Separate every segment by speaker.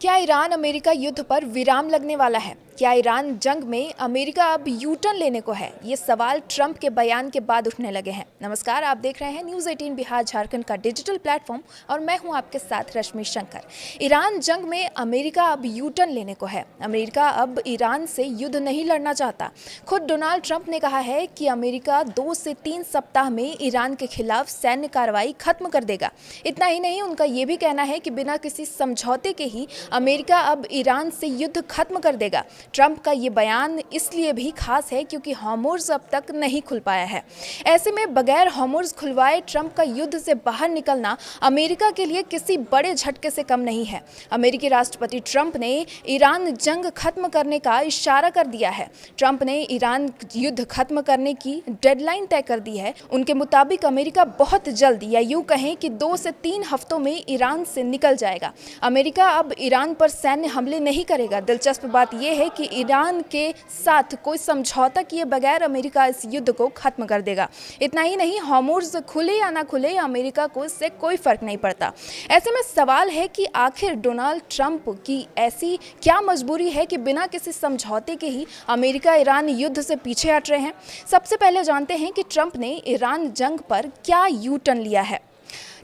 Speaker 1: क्या Iran America युद्ध पर विराम लगने वाला है? क्या ईरान जंग में अमेरिका अब यू टर्न लेने को है? ये सवाल ट्रंप के बयान के बाद उठने लगे हैं। नमस्कार, आप देख रहे हैं न्यूज़ 18 बिहार झारखंड का डिजिटल प्लेटफॉर्म और मैं हूं आपके साथ रश्मि शंकर। ईरान जंग में अमेरिका अब यू टर्न लेने को है। अमेरिका अब ईरान से युद्ध नहीं लड़ना चाहता। खुद डोनाल्ड ट्रंप ने कहा है कि अमेरिका 2 से 3 सप्ताह में ईरान के खिलाफ सैन्य कार्रवाई खत्म कर देगा। इतना ही नहीं, उनका ये भी कहना है कि बिना किसी समझौते के ही अमेरिका अब ईरान से युद्ध खत्म कर देगा। ट्रंप का ये बयान इसलिए भी खास है क्योंकि हॉर्मुज़ अब तक नहीं खुल पाया है। ऐसे में बगैर हॉर्मुज़ खुलवाए ट्रंप का युद्ध से बाहर निकलना अमेरिका के लिए किसी बड़े झटके से कम नहीं है। अमेरिकी राष्ट्रपति ट्रंप ने ईरान जंग खत्म करने का इशारा कर दिया है। ट्रंप ने ईरान युद्ध खत्म करने की डेडलाइन तय कर दी है। उनके मुताबिक अमेरिका बहुत जल्द, या यूं कहें कि 2 से 3 हफ्तों में ईरान से निकल जाएगा। अमेरिका अब ईरान पर सैन्य हमले नहीं करेगा। दिलचस्प बात यह है कि ईरान के साथ कोई समझौता किए बगैर अमेरिका इस युद्ध को खत्म कर देगा। इतना ही नहीं, हॉर्मुज़ खुले या ना खुले, अमेरिका को इससे कोई फर्क नहीं पड़ता। ऐसे में सवाल है कि आखिर डोनाल्ड ट्रंप की ऐसी क्या मजबूरी है कि बिना किसी समझौते के ही अमेरिका ईरान युद्ध से पीछे हट रहे हैं। सबसे पहले जानते हैं कि ट्रंप ने ईरान जंग पर क्या यू टर्न लिया है।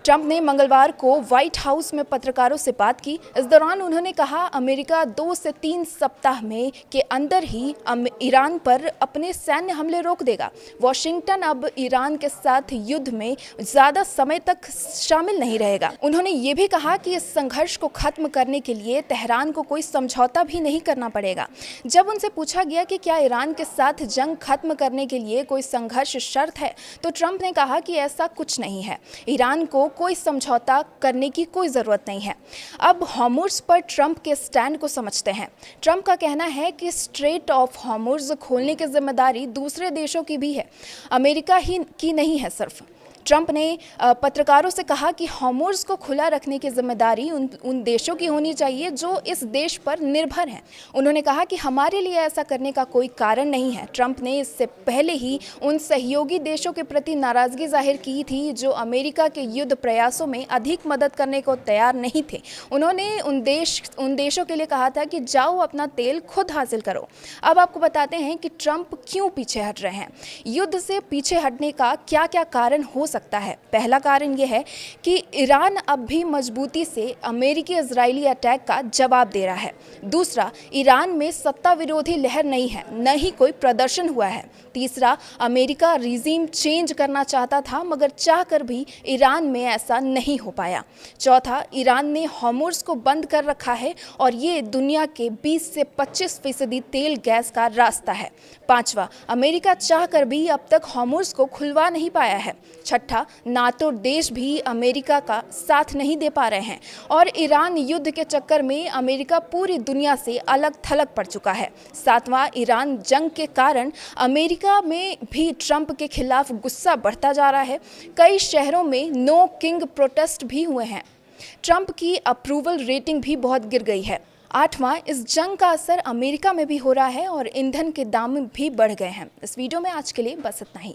Speaker 1: ट्रंप ने मंगलवार को व्हाइट हाउस में पत्रकारों से बात की। इस दौरान उन्होंने कहा, अमेरिका 2 से 3 सप्ताह में के अंदर ही ईरान पर अपने सैन्य हमले रोक देगा। वॉशिंगटन अब ईरान के साथ युद्ध में ज़्यादा समय तक शामिल नहीं रहेगा। उन्होंने ये भी कहा कि इस संघर्ष को खत्म करने के लिए तेहरान को कोई समझौता भी नहीं करना पड़ेगा। जब उनसे पूछा गया कि क्या ईरान के साथ जंग खत्म करने के लिए कोई संघर्ष शर्त है, तो ट्रंप ने कहा कि ऐसा कुछ नहीं है। ईरान को कोई समझौता करने की कोई ज़रूरत नहीं है। अब हॉर्मुज़ पर ट्रंप के स्टैंड को समझते हैं। ट्रंप का कहना है कि स्ट्रेट ऑफ हॉर्मुज़ खोलने की जिम्मेदारी दूसरे देशों की भी है, अमेरिका ही की नहीं है सिर्फ। ट्रंप ने पत्रकारों से कहा कि हॉर्मुज़ को खुला रखने की जिम्मेदारी उन देशों की होनी चाहिए जो इस देश पर निर्भर हैं। उन्होंने कहा कि हमारे लिए ऐसा करने का कोई कारण नहीं है। ट्रंप ने इससे पहले ही उन सहयोगी देशों के प्रति नाराज़गी जाहिर की थी जो अमेरिका के युद्ध प्रयासों में अधिक मदद करने को तैयार नहीं थे। उन्होंने उन देशों के लिए कहा था कि जाओ अपना तेल खुद हासिल करो। अब आपको बताते हैं कि ट्रंप क्यों पीछे हट रहे हैं। युद्ध से पीछे हटने का क्या क्या कारण हो सकता है। पहला कारण यह है कि ईरान अब भी मजबूती से अमेरिकी इजरायली अटैक का जवाब दे रहा है। दूसरा, ईरान में सत्ता विरोधी लहर नहीं है, न ही कोई प्रदर्शन हुआ है। तीसरा, अमेरिका रिजीम चेंज करना चाहता था मगर चाहकर भी ईरान में ऐसा नहीं हो पाया। चौथा, ईरान ने हॉर्मुज़ को बंद कर रखा है और ये दुनिया के 20 से 25% तेल गैस का रास्ता है। पांचवा, अमेरिका चाहकर भी अब तक हॉर्मुज़ को खुलवा नहीं पाया है। छठा, नाटो देश भी अमेरिका का साथ नहीं दे पा रहे हैं और ईरान युद्ध के चक्कर में अमेरिका पूरी दुनिया से अलग थलग पड़ चुका है। सातवां, ईरान जंग के कारण अमेरिका में भी ट्रंप के खिलाफ गुस्सा बढ़ता जा रहा है। कई शहरों में नो किंग प्रोटेस्ट भी हुए हैं। ट्रंप की अप्रूवल रेटिंग भी बहुत गिर गई है। आठवां, इस जंग का असर अमेरिका में भी हो रहा है और ईंधन के दाम भी बढ़ गए हैं। इस वीडियो में आज के लिए बस इतना ही।